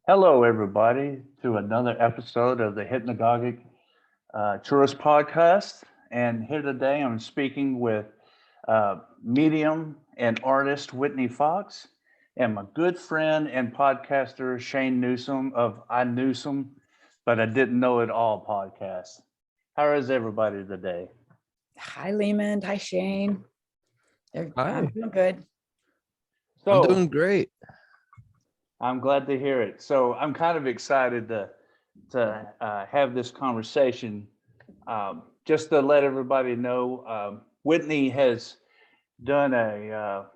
Hello, everybody, to another episode of the Hypnagogic Tourist Podcast. And here today, I'm speaking with medium and artist Whitney Fox and my good friend and podcaster Shane Newsome of I Newsome, but I didn't know it all podcast. How is everybody today? Hi, Lehman. Hi, Shane. I'm Hi, doing good. I'm So doing great. I'm glad to hear it. So I'm kind of excited to have this conversation. Just to let everybody know, Whitney has done a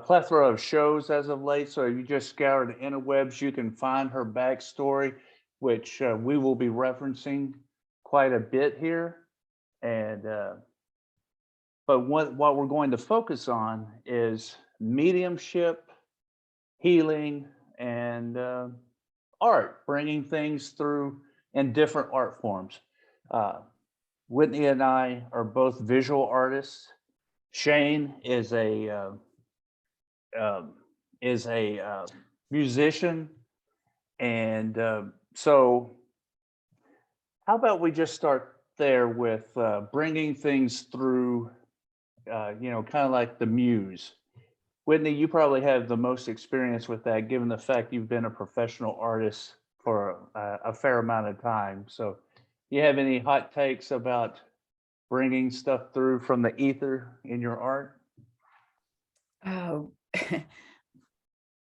plethora of shows as of late. So if you just scour the interwebs, you can find her backstory, which we will be referencing quite a bit here. And but what we're going to focus on is mediumship, healing, and art, bringing things through in different art forms. Uh, Whitney and I are both visual artists. Shane um, is a musician, and so how about we just start there with bringing things through, kind of like the muse. Whitney, you probably have the most experience with that, given the fact you've been a professional artist for a fair amount of time. So, you have any hot takes about bringing stuff through from the ether in your art? Oh,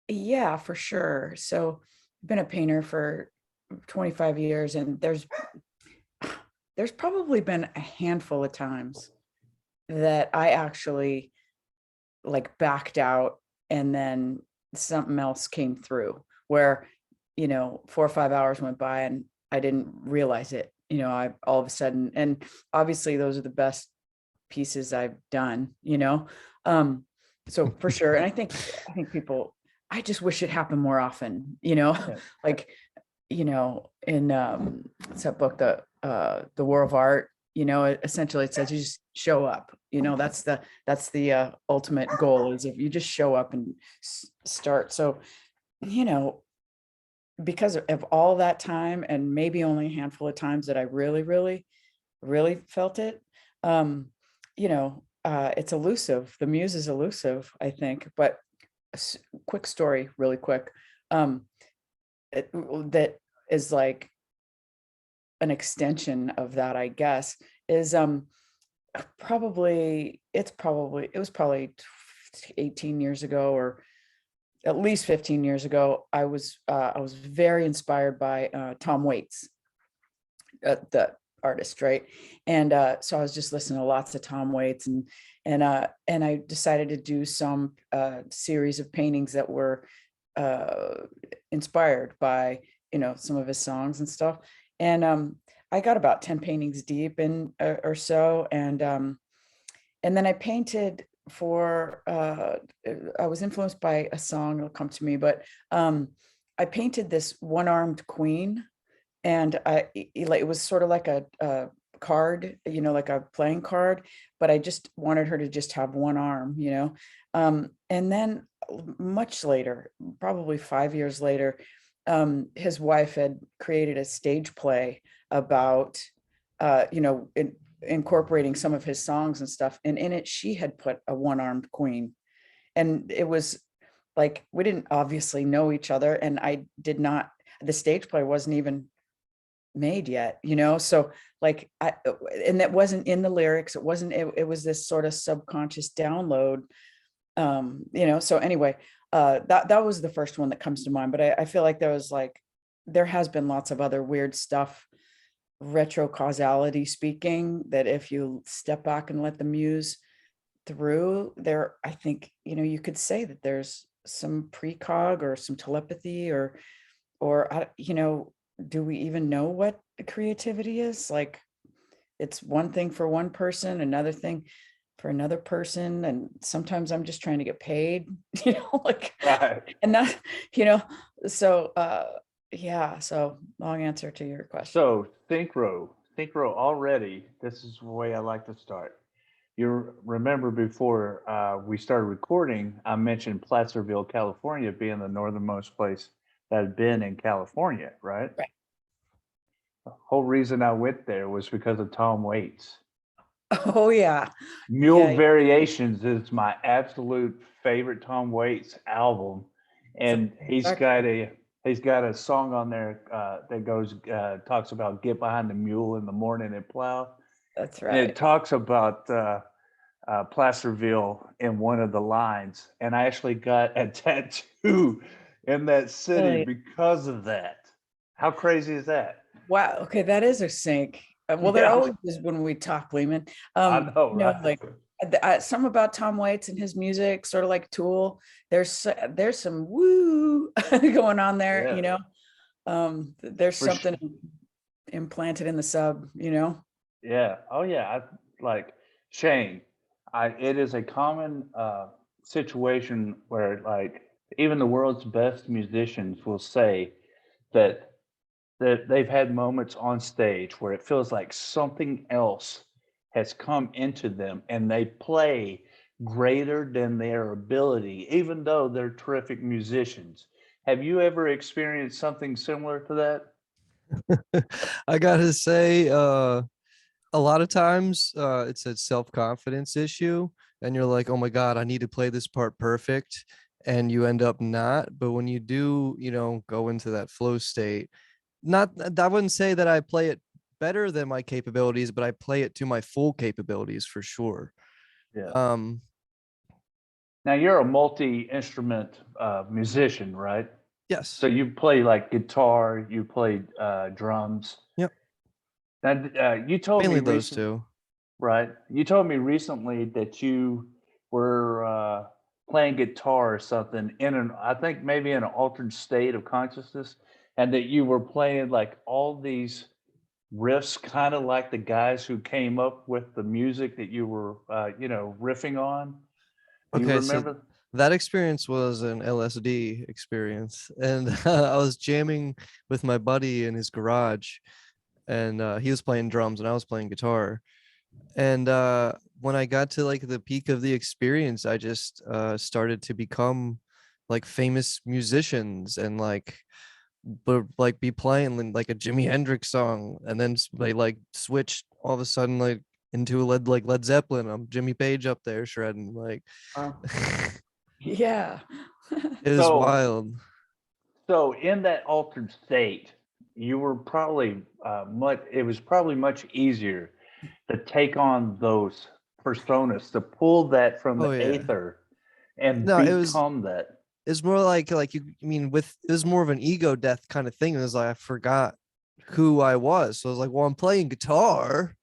yeah, for sure. So I've been a painter for 25 years, and there's probably been a handful of times that I actually like backed out and then something else came through where, 4 or 5 hours went by and I didn't realize it. I all of a sudden, and obviously those are the best pieces I've done. Um, so for sure. And I think people, I just wish it happened more often, Yeah. like, in it's that book, the War of Art, essentially it says you just show up, that's the ultimate goal, is if you just show up and start. So, you know, because of all that time and maybe only a handful of times that I really, really, really felt it, it's elusive. The muse is elusive, I think. But quick story, really quick. That is like an extension of that, I guess, is it was probably 18 years ago, or at least 15 years ago. I was very inspired by Tom Waits, the artist, right? And so I was just listening to lots of Tom Waits, and I decided to do some series of paintings that were uh, inspired by some of his songs and stuff. And I got about 10 paintings deep in or so, and then I painted for I was influenced by a song, it'll come to me, but I painted this one-armed queen, and it was sort of like a card, like a playing card, but I just wanted her to just have one arm. And then much later, probably 5 years later, his wife had created a stage play about incorporating some of his songs and stuff, and in it she had put a one-armed queen. And it was like, we didn't obviously know each other, and the stage play wasn't even made yet, so like and that wasn't in the lyrics. It was this sort of subconscious download. So anyway, that was the first one that comes to mind. But I feel like there has been lots of other weird stuff, retro causality speaking, that if you step back and let the muse through there, I think, you could say that there's some precog or some telepathy, or do we even know what creativity is? Like, it's one thing for one person, another thing for another person, and sometimes I'm just trying to get paid, like, Right. and that, so yeah, so long answer to your question. So Synchro already. This is the way I like to start. You remember before we started recording, I mentioned Placerville, California, being the northernmost place that had been in California, right? Right. The whole reason I went there was because of Tom Waits. Oh yeah. Mule Yeah. Variations is my absolute favorite Tom Waits album, It's a and he's got a song on there that goes talks about get behind the mule in the morning and plow, That's and it right. talks about Placerville in one of the lines, and I actually got a tattoo in that city Really? because of that. How crazy is that? Wow. Okay, that is a sync. Well, there Yeah, always is when we talk, Lehman. I know, right? Like some about Tom Waits and his music, sort of like Tool. There's some woo going on there. Yeah, There's for sure. something implanted in the sub. Yeah. Oh, yeah. Like Shane. It is a common situation where, like, even the world's best musicians will say that they've had moments on stage where it feels like something else has come into them, and they play greater than their ability, even though they're terrific musicians. Have you ever experienced something similar to that? I gotta say, a lot of times it's a self-confidence issue, and you're like, oh my God, I need to play this part perfect. And you end up not. But when you do, go into that flow state, not, I wouldn't say that I play it better than my capabilities, but I play it to my full capabilities for sure. Yeah. Um, Now you're a multi-instrument musician, right? So yes. you play like guitar, you play drums. Yep. And you told me Mainly those recently, two. right? You told me recently that you were playing guitar or something in I think maybe in an altered state of consciousness, and that you were playing like all these riffs, kind of like the guys who came up with the music that you were, riffing on. Do you Okay, so remember? that experience was an LSD experience, and I was jamming with my buddy in his garage, and he was playing drums and I was playing guitar. And when I got to like the peak of the experience, I just started to become like famous musicians, and but like be playing like a Jimi Hendrix song, and then they like switched all of a sudden like into a Led Zeppelin. I'm Jimmy Page up there shredding like. Uh, Yeah. It was So, wild. so in that altered state, you were probably it was probably much easier to take on those personas, to pull that from Oh the yeah. aether and No, become that. it's more like you I mean with it was more of an ego death kind of thing. It was like I forgot who I was. So I was like, well, I'm playing guitar.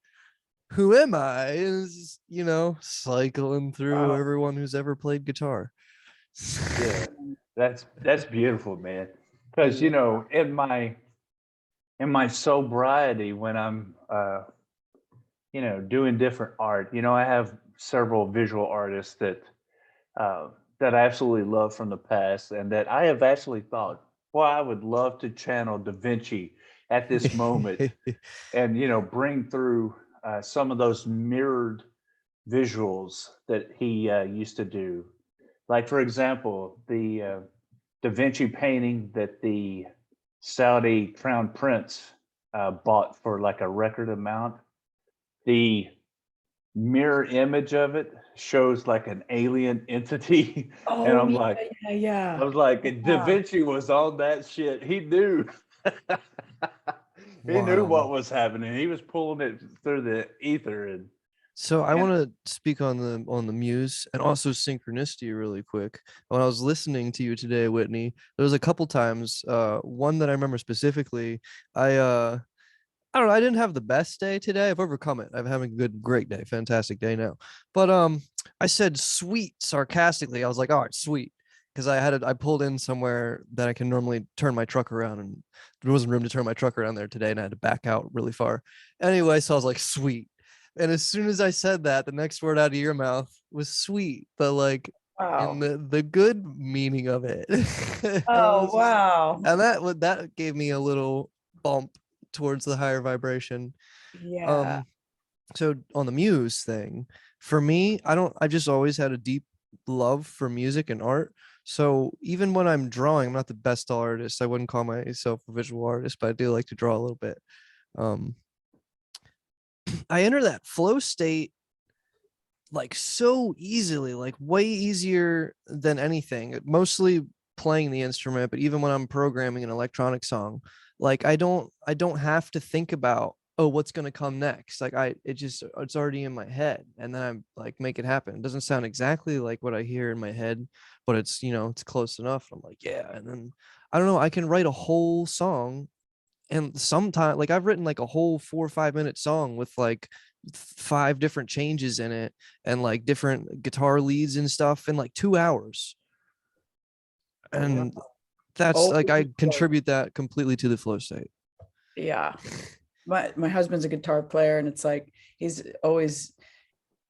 Who am I? And it's just, cycling through Wow. everyone who's ever played guitar. Yeah, that's beautiful, man. Because Yeah. in my sobriety, when I'm doing different art, I have several visual artists uh, that I absolutely love from the past, and that I have actually thought, well, I would love to channel Da Vinci at this moment, and bring through some of those mirrored visuals that he used to do. Like, for example, the Da Vinci painting that the Saudi crown prince bought for like a record amount. The mirror image of it shows like an alien entity, and Oh yeah, yeah, I yeah. was like, Da Yeah. Vinci was on that shit. He knew. He knew Wild. what was happening. He was pulling it through the ether, So I and want to speak on the muse and also synchronicity really quick. When I was listening to you today, Whitney, there was a couple times, one that I remember specifically. I don't know, I didn't have the best day today. I've overcome it. I'm having a great day, fantastic day now. But I said sweet sarcastically. I was like, all right, sweet. Because I pulled in somewhere that I can normally turn my truck around, and there wasn't room to turn my truck around there today, and I had to back out really far. Anyway, so I was like, sweet. And as soon as I said that, the next word out of your mouth was sweet, but like in Wow. the good meaning of it. And I Oh was just, wow. and that gave me a little bump towards the higher vibration. Yeah. Um, so on the muse thing, for me, I've just always had a deep love for music and art. So even when I'm drawing, I'm not the best artist. I wouldn't call myself a visual artist, but I do like to draw a little bit. Um, I enter that flow state like so easily, like way easier than anything. Mostly playing the instrument, but even when I'm programming an electronic song, like I don't have to think about, oh, what's going to come next. Like it's already in my head, and then I'm like make it happen. It doesn't sound exactly like what I hear in my head, but it's, it's close enough. I'm like, yeah. And then I don't know, I can write a whole song, and sometimes like I've written like a whole 4 or 5 minute song with like 5 different changes in it and like different guitar leads and stuff in like 2 hours. And that's Oh, like I contribute that completely to the flow state. yeah. My husband's a guitar player, and it's like he's always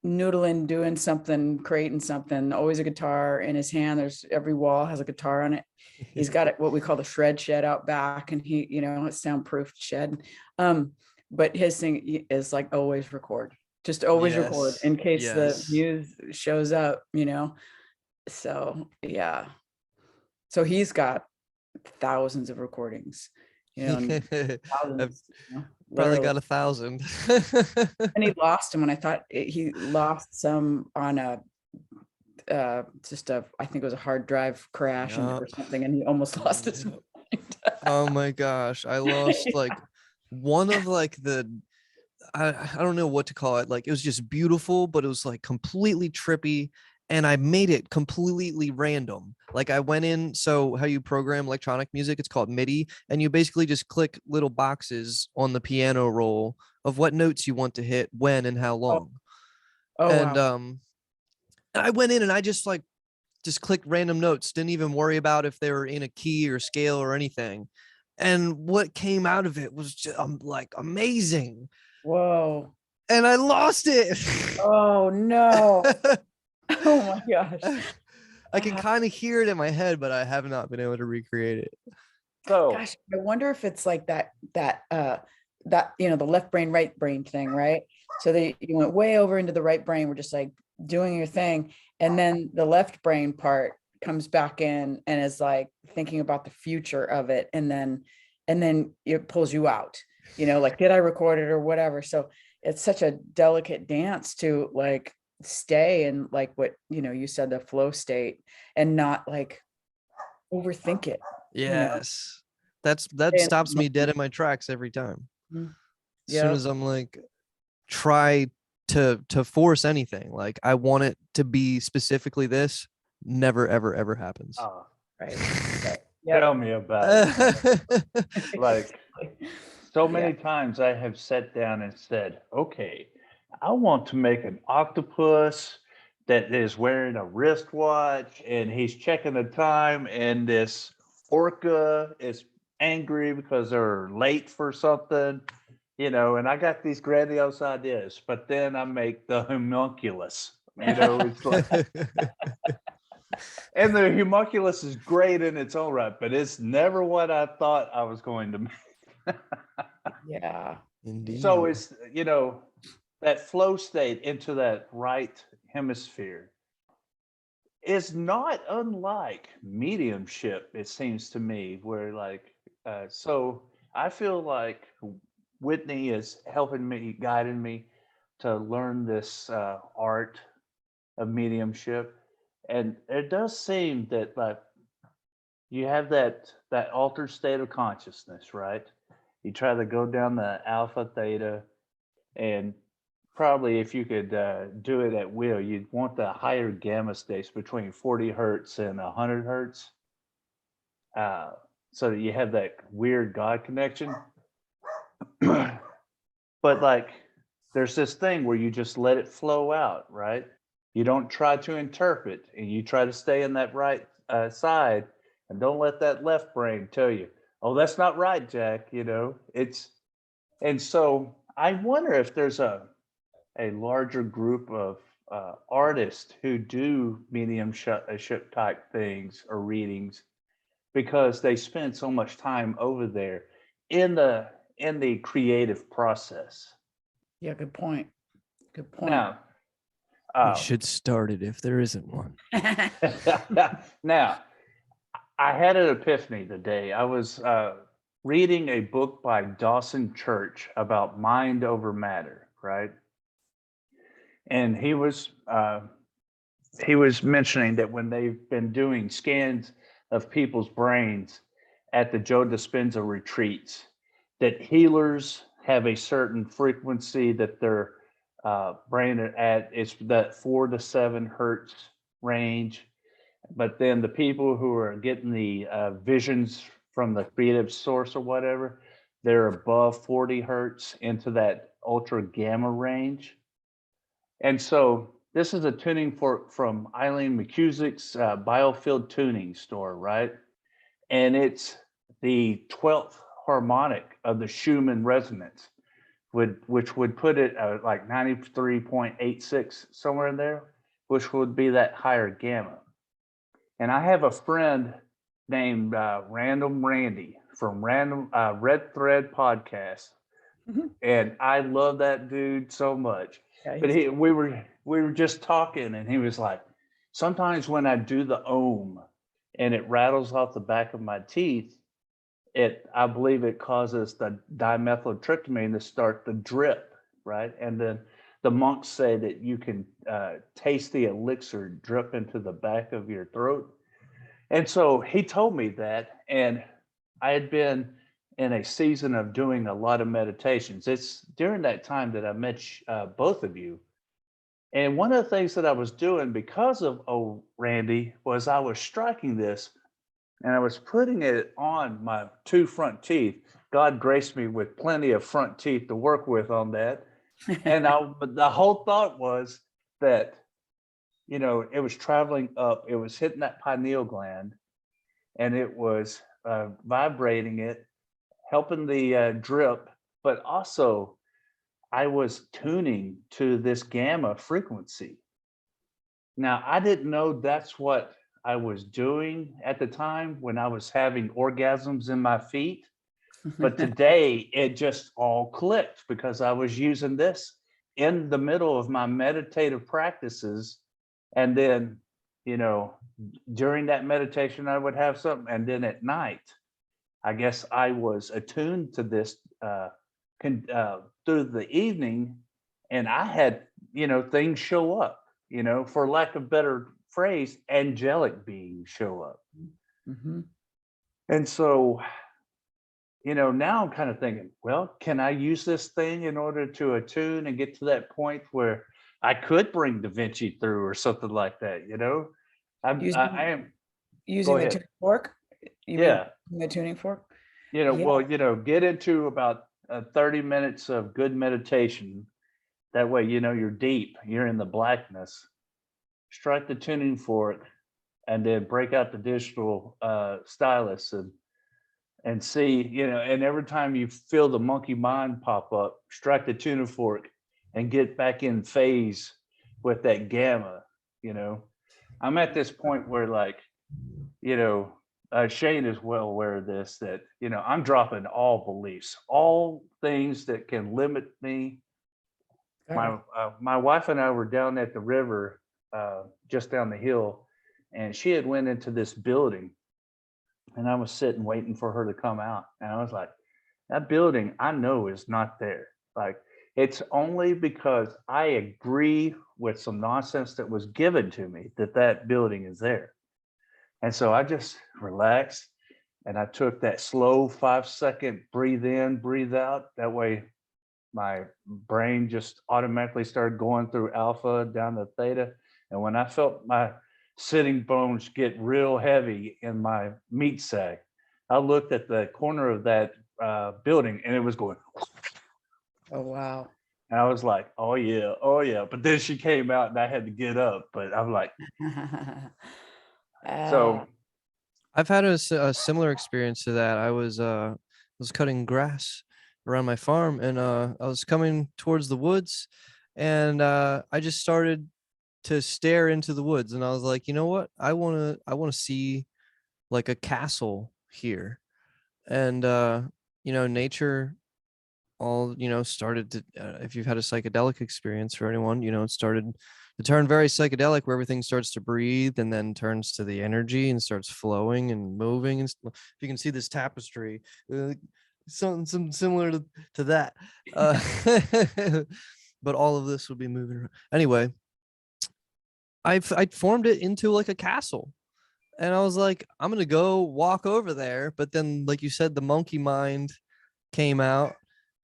noodling, doing something, creating something, always a guitar in his hand. There's every wall has a guitar on it. He's got it, what we call the shred shed out back, and he, it's soundproofed shed. But his thing is like always record, just always record Yes. in case the Yes. muse shows up, So yeah. So he's got thousands of recordings, and I've thousands, probably literally. got 1,000. And he lost him when I thought he lost some on a I think it was a hard drive crash Yeah. or something, and he almost lost his mind. Oh my gosh. I lost like one of like I don't know what to call it. Like it was just beautiful, but it was like completely trippy. And I made it completely random. Like I went in, so how you program electronic music, it's called MIDI. And you basically just click little boxes on the piano roll of what notes you want to hit, when, and how long. Oh And wow. I went in and I just clicked random notes, didn't even worry about if they were in a key or scale or anything. And what came out of it was just like amazing. Whoa. And I lost it. Oh no. Oh my gosh. I can kind of hear it in my head, but I have not been able to recreate it. So Gosh, I wonder if it's like that the left brain, right brain thing, right? So you went way over into the right brain, we're just like doing your thing, and then the left brain part comes back in and is like thinking about the future of it, and then it pulls you out, like, did I record it or whatever. So it's such a delicate dance to like stay in like what you said, the flow state, and not like overthink it. Yes. That Stay in stops the me dead in my tracks every time. moment. As soon Yeah. as I'm like try to force anything, like I want it to be specifically this, never ever ever happens. Right. tell me about it. Like so Yeah. many times I have sat down and said, okay, I want to make an octopus that is wearing a wristwatch and he's checking the time, and this orca is angry because they're late for something, and I got these grandiose ideas, but then I make the homunculus, it's like, and the homunculus is great in its own right, but it's never what I thought I was going to make. Yeah. So Indeed. it's, that flow state into that right hemisphere is not unlike mediumship, it seems to me, where like, so I feel like Whitney is helping me, guiding me to learn this art of mediumship. And it does seem that like you have that altered state of consciousness, right? You try to go down the alpha theta, and probably if you could do it at will, you'd want the higher gamma states between 40 hertz and 100 hertz, so that you have that weird God connection. But like, there's this thing where you just let it flow out, right? You don't try to interpret, and you try to stay in that right side, and don't let that left brain tell you, "Oh, that's not right, Jack." It's, and so I wonder if there's a larger group of artists who do mediumship type things or readings, because they spend so much time over there in the creative process. Yeah. Good point. Good point. Now, We should start it if there isn't one. Now, I had an epiphany today. I was reading a book by Dawson Church about mind over matter, right? And he was mentioning that when they've been doing scans of people's brains at the Joe Dispenza retreats, that healers have a certain frequency that their brain are at. It's that 4 to 7 hertz range. But then the people who are getting the visions from the creative source or whatever, they're above 40 hertz into that ultra gamma range. And so this is a tuning fork from Eileen McCusick's Biofield Tuning Store, right? And it's the 12th harmonic of the Schumann resonance, which would put it at like 93.86, somewhere in there, which would be that higher gamma. And I have a friend named Random Randy from Red Thread Podcast, and I love that dude so much. Yeah, But we were just talking, and he was like, sometimes when I do the ohm and it rattles off the back of my teeth, I believe it causes the dimethyltryptamine to start the drip, right? And then the monks say that you can taste the elixir drip into the back of your throat. And so he told me that, and I had been in a season of doing a lot of meditations. It's during that time that I met both of you. And one of the things that I was doing because of Randy was I was striking this and I was putting it on my 2 front teeth. God graced me with plenty of front teeth to work with on that. And the whole thought was that, it was traveling up, it was hitting that pineal gland, and it was vibrating it, helping the drip, but also I was tuning to this gamma frequency. Now, I didn't know that's what I was doing at the time when I was having orgasms in my feet. But today it just all clicked because I was using this in the middle of my meditative practices. And then, during that meditation, I would have something. And then at night, I guess I was attuned to this through the evening, and I had, things show up, for lack of better phrase, angelic beings show up. And so, now I'm kind of thinking, well, can I use this thing in order to attune and get to that point where I could bring Da Vinci through or something like that, I am. Using the ahead. tuning fork? You Yeah. mean the tuning fork? Well, get into about 30 minutes of good meditation. That way, you're deep, you're in the blackness. Strike the tuning fork and then break out the digital stylus and see, and every time you feel the monkey mind pop up, strike the tuning fork and get back in phase with that gamma. I'm at this point where, like, Shane is well aware of this, that, I'm dropping all beliefs, all things that can limit me. My wife and I were down at the river, just down the hill, and she had went into this building, and I was sitting waiting for her to come out. And I was like, that building I know is not there. Like, it's only because I agree with some nonsense that was given to me that building is there. And so I just relaxed and I took that slow 5-second breathe in, breathe out. That way my brain just automatically started going through alpha down to theta. And when I felt my sitting bones get real heavy in my meat sack, I looked at the corner of that building and it was going. Oh, wow. And I was like, oh yeah. But then she came out and I had to get up. But I'm like, so I've had a similar experience to that. I was cutting grass around my farm, and I was coming towards the woods, and I just started to stare into the woods, and I was like, you know what? I want to see like a castle here. And nature all started to, if you've had a psychedelic experience, for anyone, it started to turn very psychedelic, where everything starts to breathe and then turns to the energy and starts flowing and moving. And if you can see this tapestry, something similar to that. But all of this would be moving around. Anyway, I formed it into like a castle. And I was like, I'm going to go walk over there. But then, like you said, the monkey mind came out.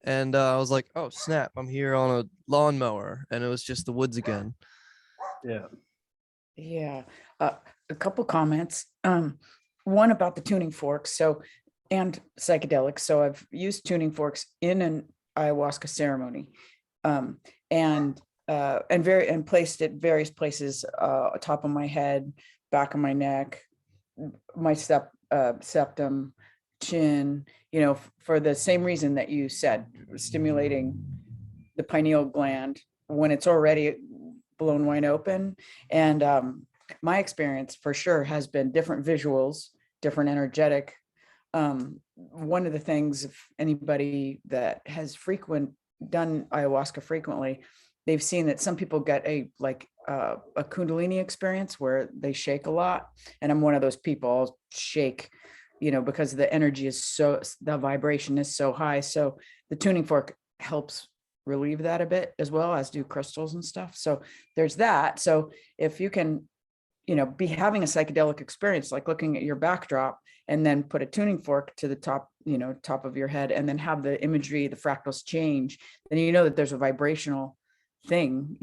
And I was like, oh, snap, I'm here on a lawnmower. And it was just the woods again. Yeah. Yeah. A couple comments. One about the tuning forks. So, and psychedelics. So I've used tuning forks in an ayahuasca ceremony, and placed it various places, top of my head, back of my neck, my septum, chin, for the same reason that you said, stimulating the pineal gland when it's already blown wide open. And my experience for sure has been different visuals, different energetic. One of the things, if anybody that has done ayahuasca frequently, they've seen that some people get a Kundalini experience where they shake a lot. And I'm one of those people. I'll shake, because the energy is the vibration is so high. So the tuning fork helps relieve that a bit, as well as do crystals and stuff. So there's that. So if you can, be having a psychedelic experience, like looking at your backdrop and then put a tuning fork to the top, top of your head, and then have the imagery, the fractals change, then you know that there's a vibrational thing,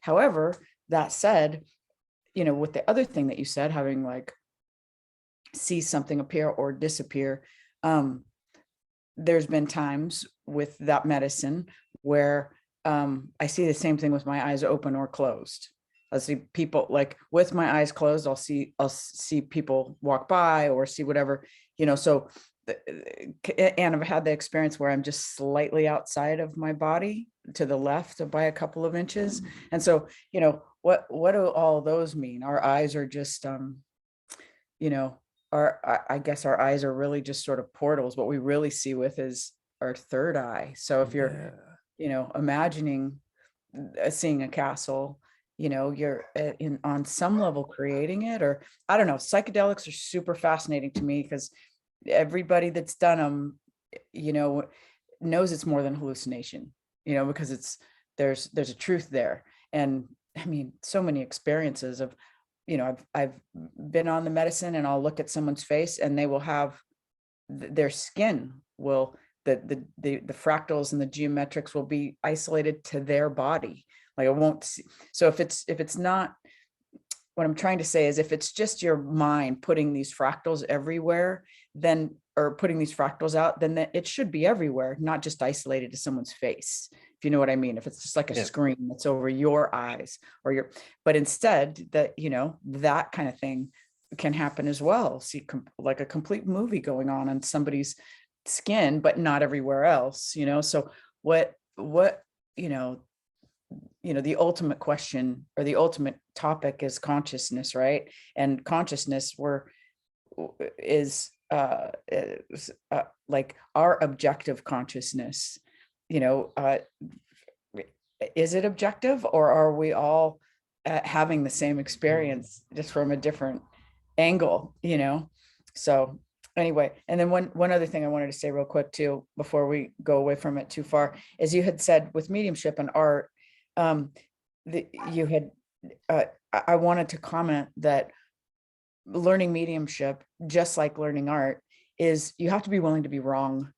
However, that said, with the other thing that you said, having like see something appear or disappear, there's been times with that medicine where I see the same thing with my eyes open or closed. I'll see people, like with my eyes closed, I'll see people walk by or see whatever, so, and I've had the experience where I'm just slightly outside of my body to the left by a couple of inches. And so, what do all those mean? Our eyes are just, I guess our eyes are really just sort of portals. What we really see with is our third eye. So if you're, imagining seeing a castle, you're on some level creating it, or I don't know. Psychedelics are super fascinating to me because everybody that's done them, knows it's more than hallucination, because there's a truth there. And I mean, so many experiences of, I've been on the medicine, and I'll look at someone's face and they will have their skin will, the fractals and the geometrics will be isolated to their body. Like I won't see. So if it's not, what I'm trying to say is, if it's just your mind putting these fractals everywhere, then, or putting these fractals out, then it should be everywhere, not just isolated to someone's face. If you know what I mean, if it's just like a screen that's over your eyes or but instead that, that kind of thing can happen as well. See like a complete movie going on somebody's skin, but not everywhere else, so what, the ultimate question or the ultimate topic is consciousness, right? And consciousness is like our objective consciousness, is it objective, or are we all having the same experience just from a different angle, So anyway, and then one other thing I wanted to say real quick too, before we go away from it too far, is you had said with mediumship and art, you had, I wanted to comment that learning mediumship, just like learning art, is you have to be willing to be wrong.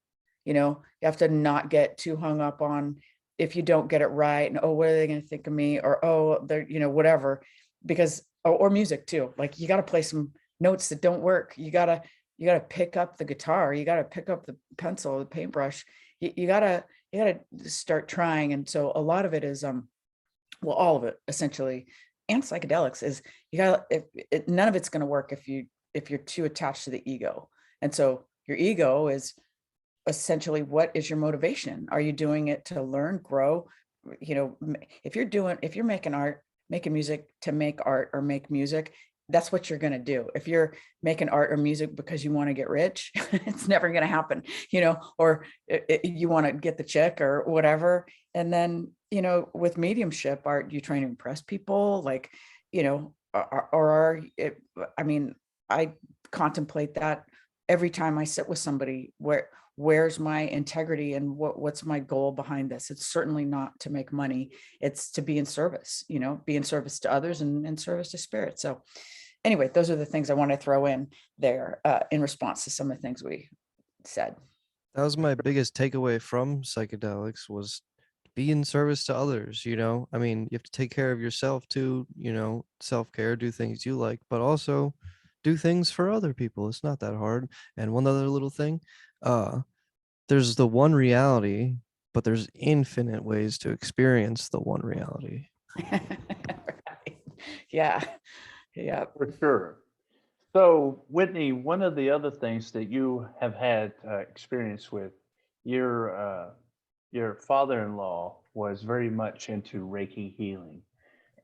You have to not get too hung up on if you don't get it right, and, oh, what are they going to think of me? Or, oh, they're, whatever, because, or music too. Like you got to play some notes that don't work. You got to pick up the guitar. You got to pick up the pencil, the paintbrush. You got to start trying. And so a lot of it is, well, all of it essentially, and psychedelics is, none of it's going to work if you're too attached to the ego. And so your ego is essentially, what is your motivation? Are you doing it to learn, grow? If you're making art, making music to make art or make music, that's what you're going to do. If you're making art or music because you want to get rich, it's never going to happen, or you want to get the check or whatever. And then, with mediumship, are you trying to impress people? Like, or are I mean, I contemplate that every time I sit with somebody. Where's my integrity, and what's my goal behind this? It's certainly not to make money. It's to be in service, be in service to others and in service to spirit. So anyway, those are the things I want to throw in there in response to some of the things we said. That was my biggest takeaway from psychedelics, was be in service to others. I mean, you have to take care of yourself too, self-care, do things you like, but also do things for other people. It's not that hard. And one other little thing, there's the one reality, but there's infinite ways to experience the one reality. Right. Yeah. Yeah. For sure. So, Whitney, one of the other things that you have had experience with, your father-in-law was very much into Reiki healing,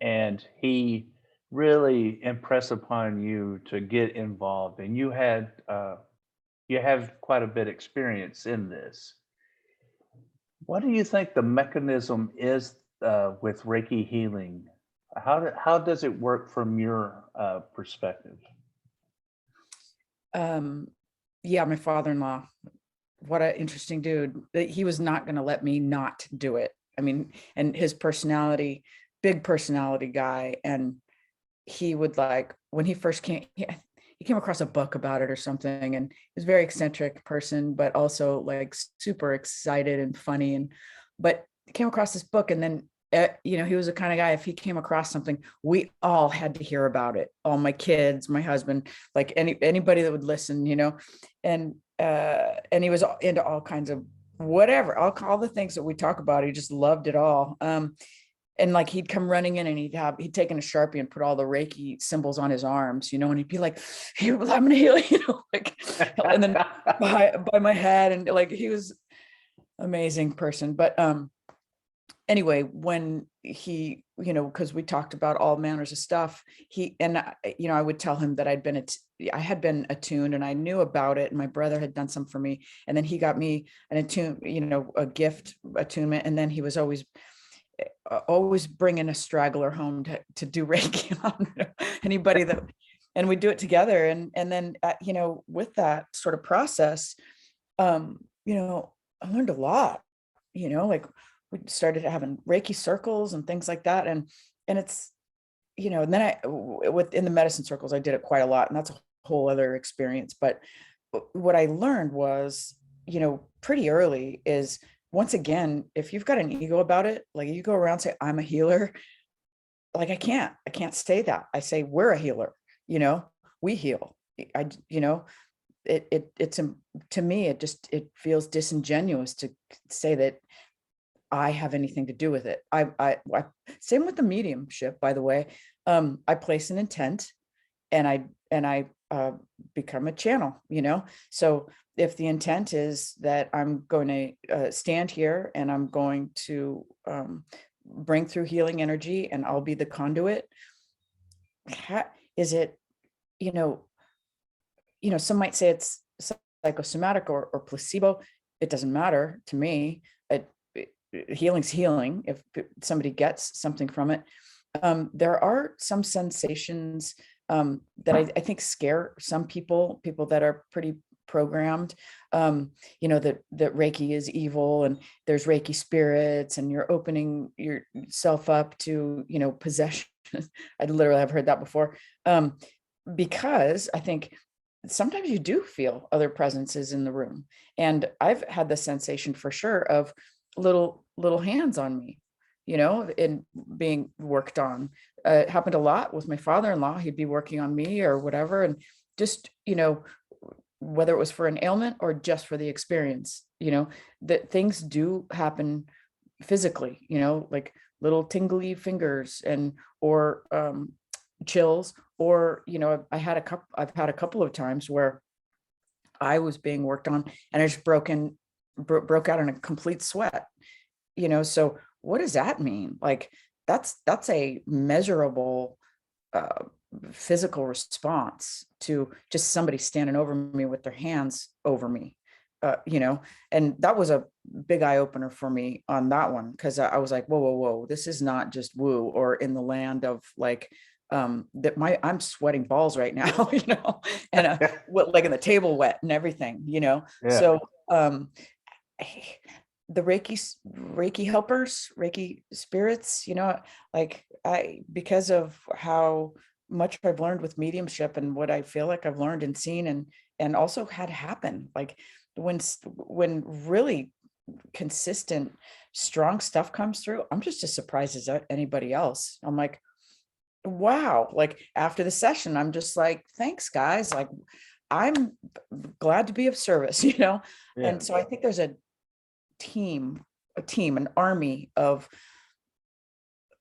and he really impressed upon you to get involved. And you have quite a bit experience in this. What do you think the mechanism is with Reiki healing? How does it work from your perspective? Yeah, my father-in-law, what an interesting dude. He was not going to let me not do it. I mean, and his personality, big personality guy. And he would, like, when he first came, he came across a book about it or something, and he was a very eccentric person, but also like super excited and funny. But came across this book, and then he was the kind of guy, if he came across something, we all had to hear about it. All my kids, my husband, like anybody that would listen, and he was into all kinds of whatever, all the things that we talk about. He just loved it all. And like, he'd come running in, and he'd taken a Sharpie and put all the Reiki symbols on his arms, and he'd be like, "I'm gonna heal," like, and then by my head, and like, he was amazing person. But anyway, when he, because we talked about all manners of stuff, I would tell him that I had been attuned, and I knew about it, and my brother had done some for me, and then he got me an a gift attunement, and then he was always bringing a straggler home to do Reiki on anybody that, and we do it together. And then, with that sort of process, I learned a lot, like, we started having Reiki circles and things like that. And it's, and then within the medicine circles, I did it quite a lot, and that's a whole other experience. But what I learned was, pretty early is, once again, if you've got an ego about it, like, you go around and say, "I'm a healer," like, I can't say that. I say, we're a healer, we heal. It's to me, it feels disingenuous to say that I have anything to do with it. I same with the mediumship, by the way. I place an intent, and I become a channel, so if the intent is that I'm going to stand here, and I'm going to bring through healing energy, and I'll be the conduit, is it, some might say it's psychosomatic or placebo. It doesn't matter to me. Healing's healing if somebody gets something from it. There are some sensations that I think scare some people that are pretty programmed, that Reiki is evil, and there's Reiki spirits, and you're opening yourself up to, possession. I literally have heard that before, because I think sometimes you do feel other presences in the room. And I've had the sensation, for sure, of little hands on me, and being worked on. It happened a lot with my father-in-law. He'd be working on me or whatever, and just, whether it was for an ailment or just for the experience, that things do happen physically, like little tingly fingers or chills, or, I've had a couple of times where I was being worked on, and I just broke out in a complete sweat, so what does that mean? Like, that's a measurable physical response to just somebody standing over me with their hands over me. you know, and that was a big eye opener for me on that one. Cause I was like, whoa, whoa, whoa, this is not just woo or in the land of like, I'm sweating balls right now, you know, and what, like in the table wet and everything, you know? Yeah. So, the Reiki helpers, Reiki spirits, you know, like because of how much I've learned with mediumship and what I feel like I've learned and seen and also had happen, like when really consistent, strong stuff comes through, I'm just as surprised as anybody else. I'm like, wow. Like after the session, I'm just like, thanks guys. Like I'm glad to be of service, you know? Yeah. And so I think there's a team, an army of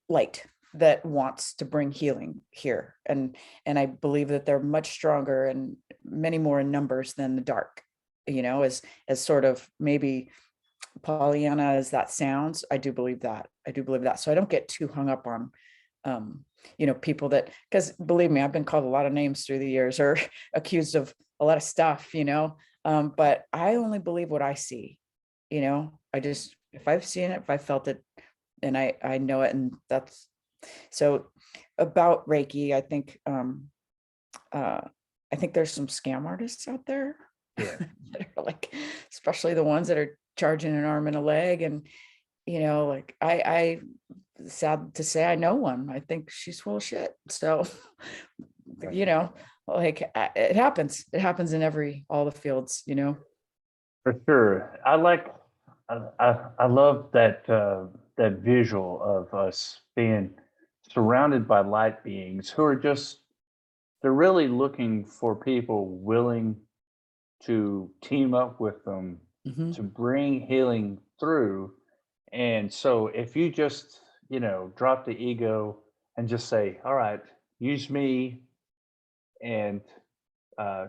light that wants to bring healing here. And I believe that they're much stronger and many more in numbers than the dark, you know, as sort of maybe Pollyanna as that sounds. I do believe that. So I don't get too hung up on you know, people that, because believe me, I've been called a lot of names through the years or accused of a lot of stuff, you know, but I only believe what I see, you know. I just, if I've seen it, if I felt it, and I know it, and that's so. About Reiki, I think there's some scam artists out there. Yeah. That are like, especially the ones that are charging an arm and a leg, and you know, like I sad to say I know one. I think she's full of shit. So, you know, like it happens. It happens in all the fields, you know. For sure. I love that that visual of us being surrounded by light beings who are just, they're really looking for people willing to team up with them Mhm. to bring healing through. And so if you just, you know, drop the ego and just say, all right, use me, and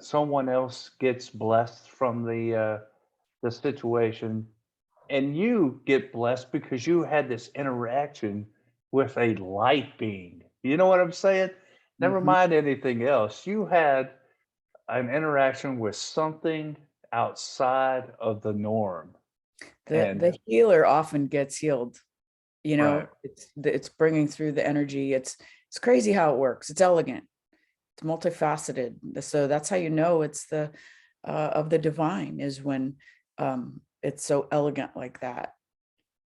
someone else gets blessed from the situation, and you get blessed because you had this interaction with a light being. You know what I'm saying? Never Mhm. mind anything else. You had an interaction with something outside of the norm. And The healer often gets healed. You right, know, it's bringing through the energy. It's crazy how it works. It's elegant. It's multifaceted. So that's how you know it's the of the divine is when it's so elegant like that,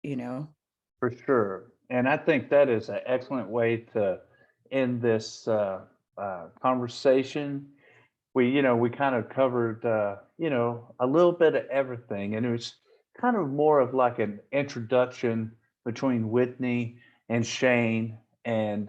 you know. for sure. And I think that is an excellent way to end this conversation. We kind of covered, a little bit of everything, and it was kind of more of like an introduction between Whitney and Shane, and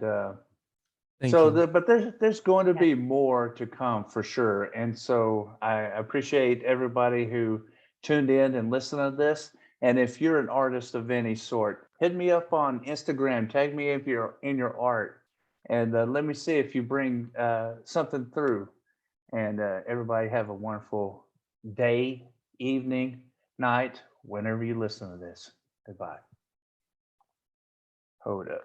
Thank you. but there's going to Yeah. be more to come for sure. And so I appreciate everybody who tuned in and listened to this. And if you're an artist of any sort, hit me up on Instagram, tag me if you're in your art, and let me see if you bring something through. And everybody have a wonderful day, evening, night, whenever you listen to this. Goodbye. Hold up.